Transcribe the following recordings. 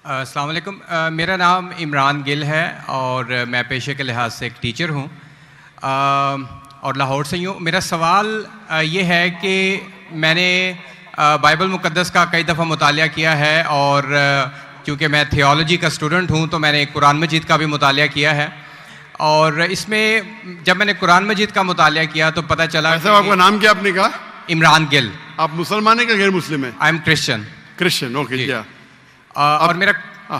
अस्सलाम वालेकुम। मेरा नाम इमरान गिल है और मैं पेशे के लिहाज से एक टीचर हूँ और लाहौर से ही हूँ। मेरा सवाल ये है कि मैंने बाइबल मुक़द्दस का कई दफ़ा मुतालिया किया है और क्योंकि मैं थियोलॉजी का स्टूडेंट हूँ तो मैंने कुरान मजीद का भी मुतालिया किया है और इसमें जब मैंने कुरान मजीद का मुतालिया किया तो पता चला। आपका नाम क्या आपने कहा? इमरान गिल। आप मुसलमान हैं कि गैर मुस्लिम हैं? I am Christian. Christian, okay. क्या और मेरा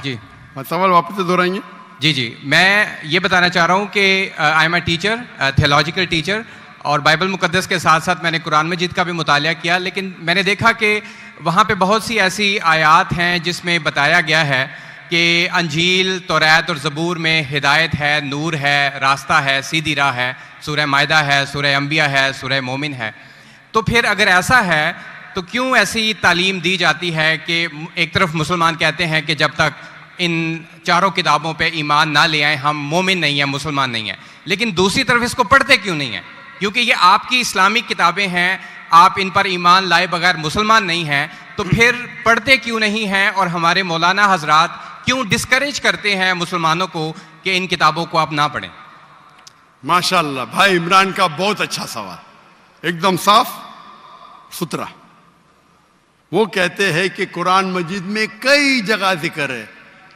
जी सवाल वापस से दोहराएंगे? जी, मैं ये बताना चाह रहा हूँ कि I am a teacher, theological teacher, और बाइबल मुक़द्दस के साथ साथ मैंने कुरान मजीद का भी मुतालिया किया, लेकिन मैंने देखा कि वहाँ पे बहुत सी ऐसी आयात हैं जिसमें बताया गया है कि अंजील, तौरात और ज़बूर में हिदायत है, नूर है, रास्ता है, सीधी राह है, सूरह माइदा है, सूरह अंबिया है, सूरह मोमिन है। तो फिर अगर ऐसा है तो क्यों ऐसी तालीम दी जाती है कि एक तरफ मुसलमान कहते हैं कि जब तक इन चारों किताबों पे ईमान ना ले आए हम मोमिन नहीं हैं, मुसलमान नहीं हैं, लेकिन दूसरी तरफ इसको पढ़ते क्यों नहीं हैं? क्योंकि ये आपकी इस्लामिक किताबें हैं, आप इन पर ईमान लाए बगैर मुसलमान नहीं हैं, तो फिर पढ़ते क्यों नहीं हैं? और हमारे मौलाना हजरात क्यों डिस्करेज करते हैं मुसलमानों को कि इन किताबों को आप ना पढ़ें? माशाअल्लाह, भाई इमरान का बहुत अच्छा सवाल, एकदम साफ सुथरा। वो कहते हैं कि कुरान मजीद में कई जगह जिक्र है,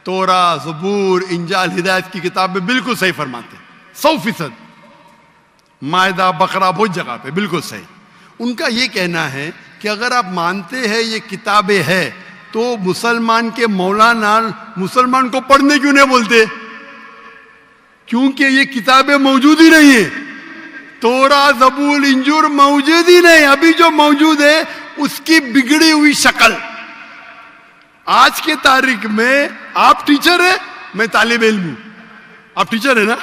तोरा, ज़बूर, इंजाल, हिदायत की किताब में बिल्कुल सही फरमाते, 100%। मायदा, बकरा, बहुत जगह पे बिल्कुल सही। उनका ये कहना है कि अगर आप मानते हैं ये किताबें हैं तो मुसलमान के मौलाना मुसलमान को पढ़ने क्यों नहीं बोलते? क्योंकि ये किताबें मौजूद ही नहीं है। तोरा, ज़बूर, इंजूर मौजूद ही नहीं। अभी जो मौजूद है उसकी बिगड़ी हुई शक्ल। आज के तारीख में आप टीचर है, मैं तालिब इल्म हूं। आप टीचर है ना?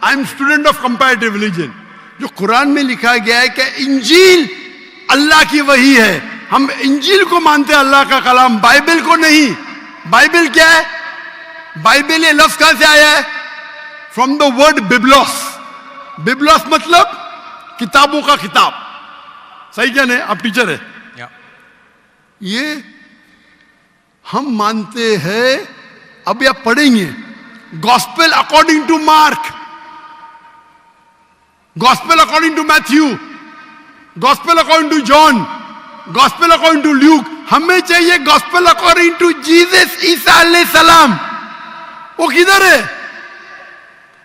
I am student of comparative religion. जो कुरान में लिखा गया है कि इंजील अल्लाह की वही है, हम इंजील को मानते हैं, अल्लाह का कलाम, बाइबल को नहीं। बाइबल क्या है? बाइबल ये लफ्ज कहां से आया है? From the word biblos. Biblos मतलब किताबों का किताब। सही क्या नहीं? आप टीचर है। ये हम मानते हैं। अभी आप पढ़ेंगे Gospel according to Mark, Gospel according to Matthew, Gospel according to John, Gospel according to Luke. हमें चाहिए गॉस्पेल अकॉर्डिंग टू जीसस ईसा अलैहि सलाम। वो किधर है?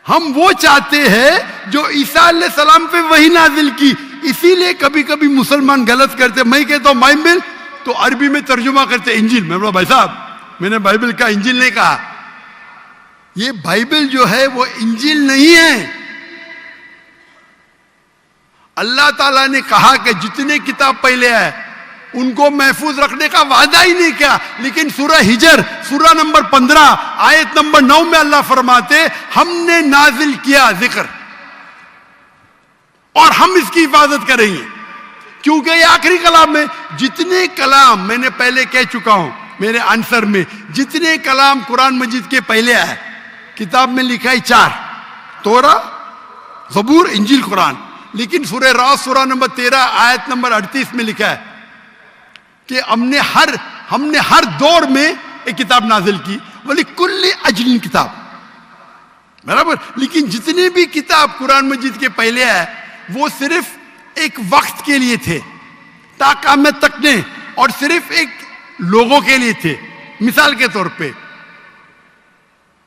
हम वो चाहते हैं जो ईसा अलैहि सलाम पे वही नाजिल की। इसीलिए कभी कभी मुसलमान गलत करते। मैं कहता हूं बाइबल तो अरबी में तर्जुमा करते इंजील। मैं बोला भाई साहब, मैंने बाइबल का इंजील नहीं कहा। ये बाइबल जो है वो इंजील नहीं है। अल्लाह ताला ने कहा कि जितने किताब पहले है उनको महफूज रखने का वादा ही नहीं किया, लेकिन सूरह हिजर सूरह नंबर 15 आयत नंबर 9 में अल्लाह फरमाते हमने नाजिल किया जिक्र और हम इसकी हिफाजत करेंगे, क्योंकि ये आखिरी कलाम है। जितने कलाम मैंने पहले कह चुका हूं मेरे आंसर में, जितने कलाम कुरान मजीद के पहले आए किताब में लिखा है 4, तोरा, ज़बूर, इंजील, कुरान। लेकिन सूरह रास सूरह नंबर 13 आयत नंबर 38 में लिखा है कि हमने हर दौर में एक किताब नाजिल की, बोली कुल्ली अजलिन किताब, बराबर। लेकिन जितने भी किताब कुरान मजीद के पहले आए वो सिर्फ एक वक्त के लिए थे, ताक़यामत तक ने, और सिर्फ एक लोगों के लिए थे। मिसाल के तौर पे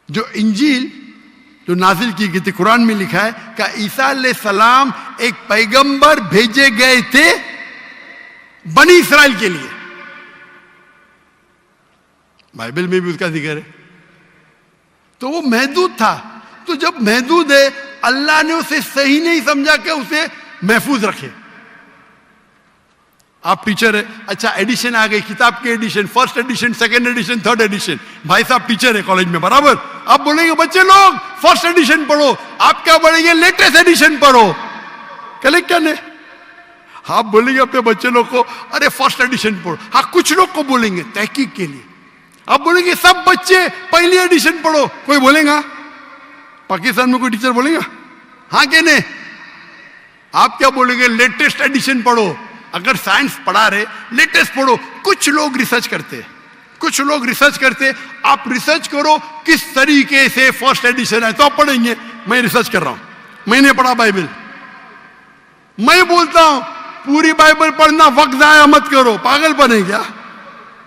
जो इंजील जो नाजिल की गई थी, कुरान में लिखा है कि ईसा अलैहि सलाम एक पैगंबर भेजे गए थे बनी इस्राइल के लिए। बाइबल में भी उसका जिक्र है। तो वो महदूद था। तो जब महदूद है, अल्लाह ने उसे सही नहीं समझा कि उसे महफूज रखे। आप टीचर है, अच्छा एडिशन आ गई, किताब के edition, first edition, second edition, third edition. भाई साहब टीचर है कॉलेज में, बराबर। आप बोलेंगे बच्चे लोग फर्स्ट एडिशन पढ़ो, आप क्या बोलेंगे लेटेस्ट एडिशन पढ़ो। कलेक्ट क्या ने? आप बोलेंगे अपने बच्चे लोग को अरे फर्स्ट एडिशन पढ़ो। हाँ, कुछ लोग को बोलेंगे तहकीक के लिए। आप बोलेंगे सब बच्चे पहली एडिशन पढ़ो, कोई बोलेगा? पाकिस्तान में कोई टीचर बोलेगा? हाँ के नहीं? आप क्या बोलेंगे? लेटेस्ट एडिशन पढ़ो। अगर साइंस पढ़ा रहे लेटेस्ट पढ़ो। कुछ लोग रिसर्च करते हैं, कुछ लोग रिसर्च करते, आप रिसर्च करो किस तरीके से फर्स्ट एडिशन है तो आप पढ़ेंगे। मैं रिसर्च कर रहा हूं, मैंने पढ़ा बाइबल। मैं बोलता हूं पूरी बाइबल पढ़ना वक्त जाया मत करो, पागलपन है क्या?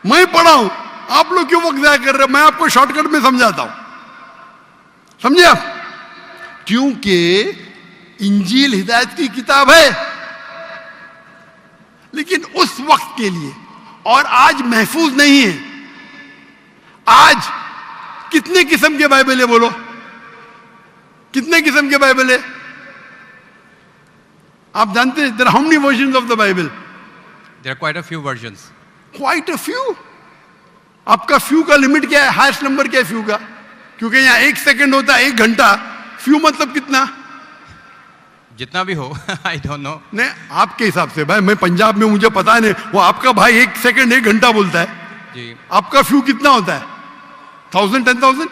मैं पढ़ा हूं, आप लोग क्यों वक्त जाया कर रहे हो? मैं आपको शॉर्टकट में समझाता हूं, समझे आप? क्योंकि इंजील हिदायत की किताब है, लेकिन उस वक्त के लिए, और आज महफूज नहीं है। आज कितने किस्म के बाइबल है? बोलो, कितने किस्म के बाइबल है? आप जानते हैं? There are how many versions of the Bible? There are quite a few versions. Quite a few. आपका फ्यू का लिमिट क्या है? हाईएस्ट नंबर क्या है फ्यू का? क्योंकि यहां 1 सेकंड होता है 1 घंटा। फ्यू मतलब कितना? जितना भी हो। I don't know. नहीं, आपके हिसाब से भाई, मैं पंजाब में, मुझे पता नहीं। वो आपका भाई 1 सेकंड 1 घंटा बोलता है जी। आपका फ्यू कितना होता है? 1000, 10,000?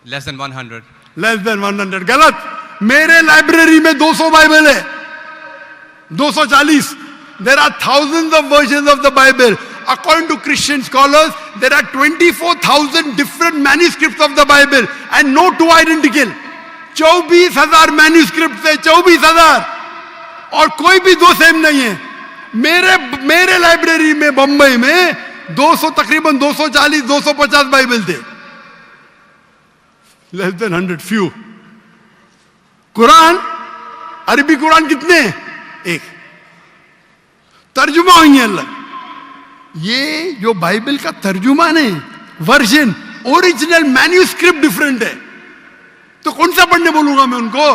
Less than 100। Less than 100। गलत। मेरे लाइब्रेरी में 200 बाइबल है, 240। There are thousands of versions of the Bible. According to Christian scholars, there are 24,000 different manuscripts of the Bible and no two identical. 24,000 manuscript है, 24,000, और कोई भी दो सेम नहीं है। मेरे लाइब्रेरी में बंबई में 200, तकरीबन 240, 250 बाइबल थे। Less than 100, few. कुरान, अरबी कुरान कितने? 1। तर्जुमा हुई है अलग। ये जो बाइबल का तर्जुमान है, वर्जन, ओरिजिनल मैन्यूस्क्रिप्ट डिफरेंट है। तो कौन सा पढ़ने बोलूंगा मैं उनको?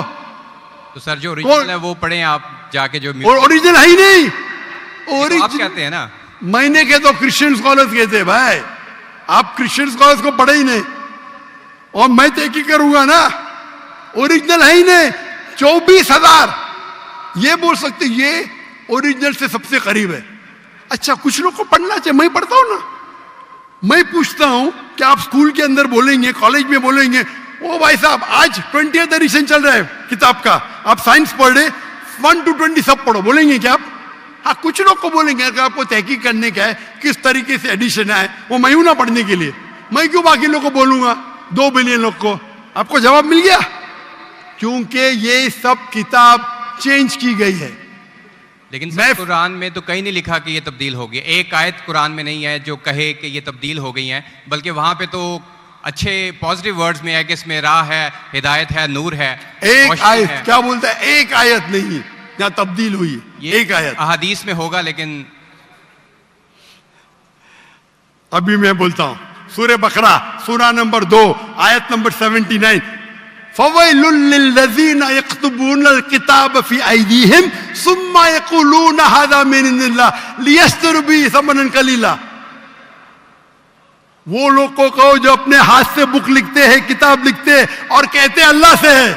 तो सर जो ओरिजिनल है वो पढ़ें आप जाके। जो ओरिजिनल है ही नहीं। तो आप कहते हैं ना, मैंने कहे तो क्रिश्चियन स्कॉलर्स कहते हैं। भाई आप क्रिश्चियन स्कॉलर्स को पढ़े ही नहीं, और मैं तो एक ही करूंगा ना। ओरिजिनल है ही नहीं। 24,000 ये बोल सकते ये ओरिजिनल से सबसे करीब है। अच्छा, कुछ लोग को पढ़ना चाहिए, मैं पढ़ता हूं ना। मैं पूछता हूं कि आप स्कूल के अंदर बोलेंगे, कॉलेज में बोलेंगे, ओ भाई साहब आज 20th एडिशन चल रहा है किताब का, आप साइंस पढ़ रहे, 1 to 20 सब पढ़ो, बोलेंगे क्या आप? हाँ, कुछ लोग को बोलेंगे। अगर आपको तहकीक करने का है किस तरीके से एडिशन है, वो मैं हूं ना पढ़ने के लिए, मैं क्यों बाकी लोग को बोलूंगा? 2 बिलियन लोग को। आपको जवाब मिल गया? क्योंकि ये सब किताब चेंज की गई है। लेकिन सर कुरान में तो कहीं नहीं लिखा कि ये तब्दील हो गई। एक आयत कुरान में नहीं है जो कहे कि ये तब्दील हो गई है, बल्कि वहां पे तो अच्छे पॉजिटिव वर्ड्स में है कि इसमें राह है, हिदायत है, नूर है। एक आयत क्या बोलता है? एक आयत नहीं जहां तब्दील हुई, एक आयत। अहादीस में होगा, लेकिन अभी मैं बोलता हूं सूरह बकरा, सूरा नंबर 2, आयत नंबर 79। फवैलुल लिल्लज़ीना यक्तुबूनल किताब फी अयदीहिम सुम्मा यक़ूलूना हाज़ा मिन इंदिल्लाह लियश्तरू बिही समनन कलीला। वो लोग को कहो जो अपने हाथ से बुक लिखते हैं, किताब लिखते हैं, और कहते हैं अल्लाह से है।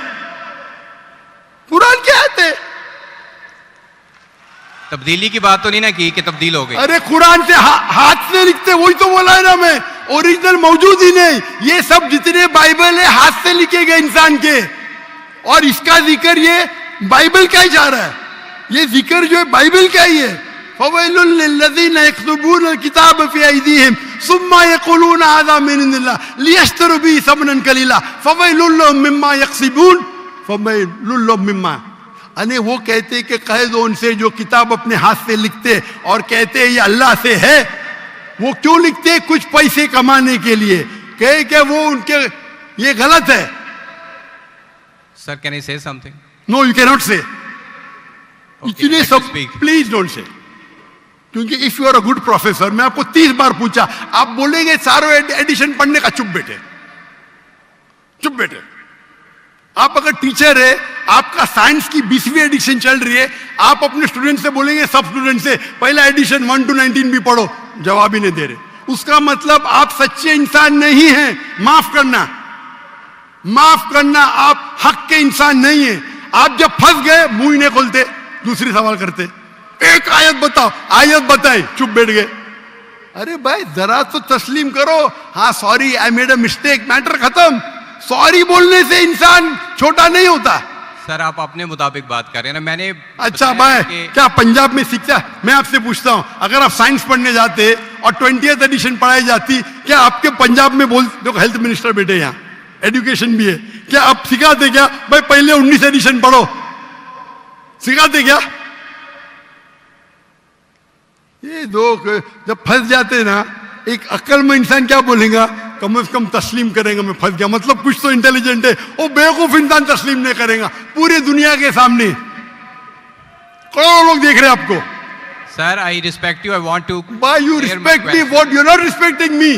कुरान क्या है? तब्दीली की बात तो नहीं ना की कि तब्दील हो गई। अरे कुरान से हाथ से लिखते, वही तो बोला है ना मैं। ओरिजिनल मौजूद ही नहीं। ये सब जितने बाइबल है हाथ से लिखे गए इंसान के, और इसका जिक्र ये बाइबल का ही जा रहा है। ये जिक्र जो है बाइबल का ही है। फवैलुल लिल्लज़ीना यक्तुबूनल किताब फी अयदीहिम सुम्मा यक़ूलूना हाज़ा मिन इंदिल्लाह लियश्तरू बिही समनन कलीला फवैलुल लहुम मिम्मा यक्सिबून फवैलुल लहुम मिम्मा। अने वो कहते कि कह दो उनसे जो किताब अपने हाथ से लिखते और कहते ये अल्लाह से है। वो क्यों लिखते? कुछ पैसे कमाने के लिए। कहे कि वो उनके ये गलत है। Sir can I say something? No, you can not say. इतने सब speak. Please don't say. क्योंकि if you are a good professor, मैं आपको 30 बार पूछा, आप बोलेंगे चारों एडिशन पढ़ने का, चुप बेटे, चुप बेटे। आप अगर टीचर है, आपका साइंस की 20वीं एडिशन चल रही है, आप अपने स्टूडेंट से बोलेंगे, सब स्टूडेंट से पहला एडिशन 1 to 19 भी पढ़ो, जवाब ही नहीं दे रहे। उसका मतलब आप सच्चे इंसान नहीं हैं। माफ करना, माफ करना, आप हक के इंसान नहीं है। आप जब फंस गए मुंह ही नहीं खोलते, दूसरी सवाल करते। एक आयत बताओ, आयत बताए, चुप बैठ गए। अरे भाई जरा तो तस्लीम करो, हाँ sorry I made a mistake, matter खत्म। सॉरी बोलने से इंसान छोटा नहीं होता। सर आप अपने मुताबिक बात कर रहे हैं ना, मैंने अच्छा भाई क्या पंजाब में शिक्षा? मैं आपसे पूछता हूं, अगर आप साइंस पढ़ने जाते और 20th एडिशन पढ़ाई जाती, क्या आपके पंजाब में बोल देखो, हेल्थ मिनिस्टर बैठे यहाँ, एजुकेशन भी है, क्या आप सिखाते क्या भाई पहले 19 एडिशन पढ़ो? सिखाते क्या? ये लोग जब फंस जाते ना, एक अक्लमंद इंसान क्या बोलेगा, कम से कम तस्लीम करेगा मैं फंस गया, मतलब कुछ तो इंटेलिजेंट है। वो बेवकूफ इंसान तस्लीम नहीं करेगा पूरी दुनिया के सामने, करोड़ों लोग देख रहे हैं आपको। Sir, I respect you. I want to. Why you clear my respect me? question. What? You're not respecting me.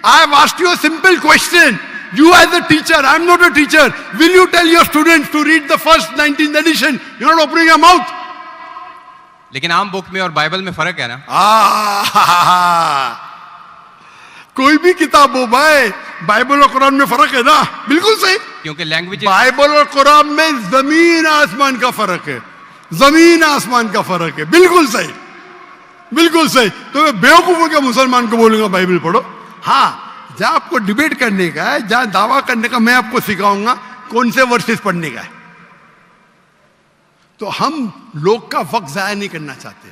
I have asked you a simple question. You as a teacher, I'm not a teacher. Will you tell your students to read the first 19th edition? You're not opening your mouth. लेकिन आम book में और Bible में फर्क है ना? कोई भी किताब हो भाई, बाइबल और कुरान में फर्क है ना? बिल्कुल सही, क्योंकि लैंग्वेज बाइबल और कुरान में जमीन आसमान का फर्क है, जमीन आसमान का फर्क है। बिल्कुल सही, बिल्कुल सही। तो मैं बेवकूफों के मुसलमान को बोलूंगा बाइबल पढ़ो? हाँ, जहां आपको डिबेट करने का है, जहां दावा करने का, मैं आपको सिखाऊंगा कौन से वर्सेस पढ़ने का है। तो हम लोग का वक्त जाया नहीं करना चाहते।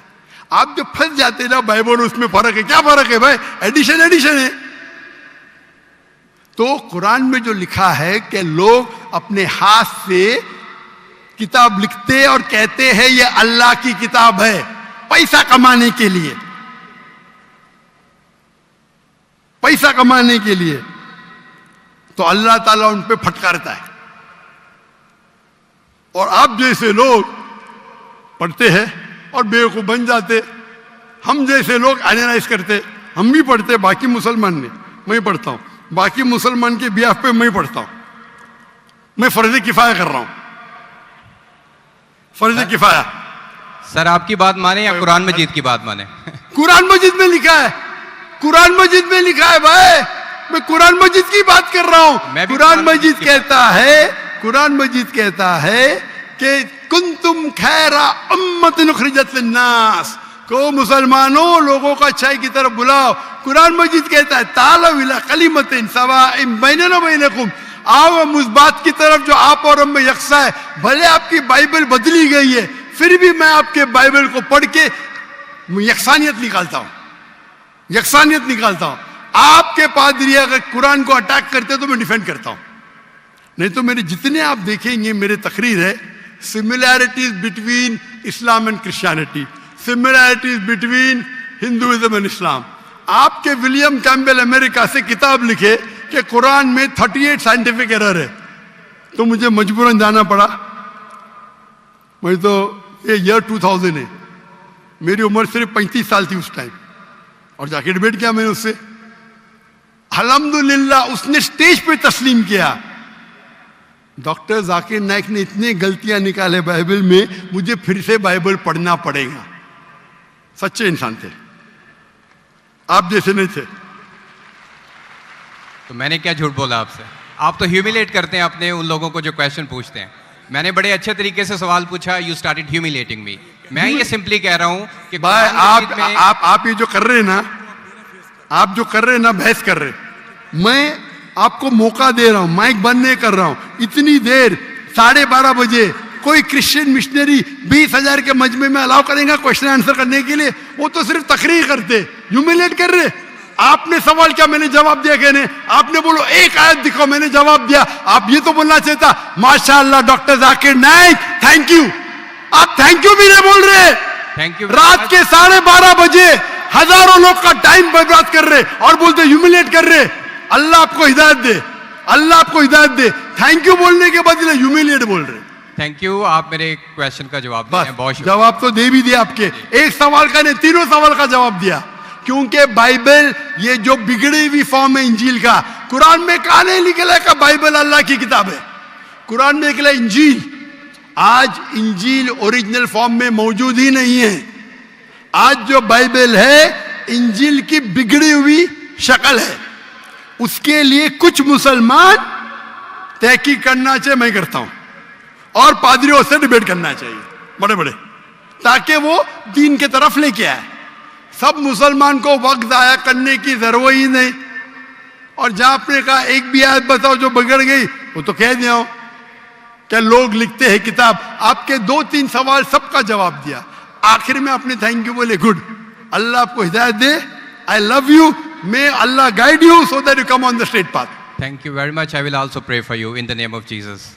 आप जब फंस जाते ना बाइबल, उसमें फर्क है, क्या फर्क है भाई? एडिशन एडिशन है। तो कुरान में जो लिखा है कि लोग अपने हाथ से किताब लिखते और कहते हैं ये अल्लाह की किताब है, पैसा कमाने के लिए, पैसा कमाने के लिए, तो अल्लाह ताला उन पे फटकारता है। और आप जैसे लोग पढ़ते हैं और बेवकूफ बन जाते, हम जैसे लोग एनालाइज करते, हम भी पढ़ते, बाकी मुसलमान ने, मैं पढ़ता हूं, बाकी मुसलमान के बिहाफ पे मैं पढ़ता हूं, मैं फर्ज किफाया कर रहा हूं, फर्ज किफाया। सर आपकी बात माने या कुरान मजीद की बात माने? कुरान मजीद में लिखा है, कुरान मजीद में लिखा है भाई, मैं कुरान मजीद की बात कर रहा हूं। कुरान मजीद कहता है, कुरान मजीद कहता है कि कुंतुम खैरा उम्मतिन उखरिजत लिन्नास, को मुसलमानों लोगों को अच्छाई की तरफ बुलाओ। कुरान मजीद कहता है तालौ इला कलिमतिन सवाइन बैनना व बैनकुम, आओ हम उस बात की तरफ जो आप और हम में यकसा है। भले आपकी बाइबल बदली गई है, फिर भी मैं आपके बाइबल को पढ़ के यकसानियत निकालता हूं, यकसानियत निकालता हूं। आपके पादरी अगर कुरान को अटैक करते तो मैं डिफेंड करता हूं, नहीं तो मेरे जितने आप देखेंगे मेरे तकरीर है, similarities between Islam and Christianity, similarities between Hinduism and Islam. आपके विलियम कैम्पबेल अमेरिका से किताब लिखे कि कुरान में 38 साइंटिफिक एरर है, तो मुझे मजबूरन जाना पड़ा। मैं तो ये ईयर 2000 है, मेरी उम्र सिर्फ 35 साल थी उस टाइम, और जाके डिबेट किया मैंने उससे। अल्हम्दुलिल्लाह उसने स्टेज पे तस्लीम किया। डॉक्टर जाकिर नाइक ने इतने गलतियां निकाले बाइबल में, मुझे फिर से बाइबल पढ़ना पड़ेगा। सच्चे इंसान थे, आप जैसे नहीं थे। तो मैंने क्या झूठ बोला आपसे? आप तो ह्यूमिलेट करते हैं अपने उन लोगों को जो क्वेश्चन पूछते हैं। मैंने बड़े अच्छे तरीके से सवाल पूछा, यू स्टार्टेड ह्यूमिलेटिंग मी। मैं ये सिंपली कह रहा हूं कि भाई आप ये जो कर रहे हैं ना, आप जो कर रहे हैं ना, बहस कर रहे, मैं आपको मौका दे रहा हूं, माइक बंद नहीं कर रहा हूं। इतनी देर 12:30 बजे कोई क्रिश्चियन मिशनरी 20,000 के मजमे में अलाउ करेगा क्वेश्चन आंसर करने के लिए? वो तो सिर्फ तकरीर करते, ह्यूमिलेट कर रहे। आपने सवाल किया, मैंने जवाब दिया। कहने आपने बोलो एक आयत दिखाओ, मैंने जवाब दिया। आप ये तो बोलना चाहता माशाअल्लाह doctor Zakir Naik thank you, आप थैंक यू भी नहीं बोल रहे। Thank you. रात के 12:30 बजे हजारों लोग का टाइम बर्बाद कर रहे और बोलते ह्यूमिलेट कर रहे। अल्लाह आपको हिदायत दे, अल्लाह आपको हिदायत दे। थैंक यू बोलने के बदले ह्यूमिलेट बोल रहे। थैंक यू, आप मेरे क्वेश्चन का जवाब दिया, बहुत शुक्रिया। जवाब तो दे भी दिया आपके, एक सवाल का नहीं, तीनों सवाल का जवाब दिया। क्योंकि बाइबल ये जो बिगड़ी हुई फॉर्म है इंजील का, कुरान में कहा नहीं निकला का बाइबल अल्लाह की किताब है, कुरान में निकला इंजील। आज इंजील ओरिजिनल फॉर्म में मौजूद ही नहीं है। आज जो बाइबल है इंजील की बिगड़ी हुई शक्ल है। उसके लिए कुछ मुसलमान तहकीक करना चाहिए, मैं करता हूं, और पादरियों से डिबेट करना चाहिए बड़े बड़े, ताकि वो दीन के तरफ लेके आए। सब मुसलमान को वक्त जाया करने की जरूरत ही नहीं। और जहां आपने कहा एक भी आयत बताओ जो बिगड़ गई, वो तो कह दिया क्या लोग लिखते हैं किताब। आपके 2-3 सवाल सबका जवाब दिया, आखिर में आपने थैंक यू बोले, गुड, अल्लाह आपको हिदायत दे। I love you. May Allah guide you so that you come on the straight path. Thank you very much. I will also pray for you in the name of Jesus.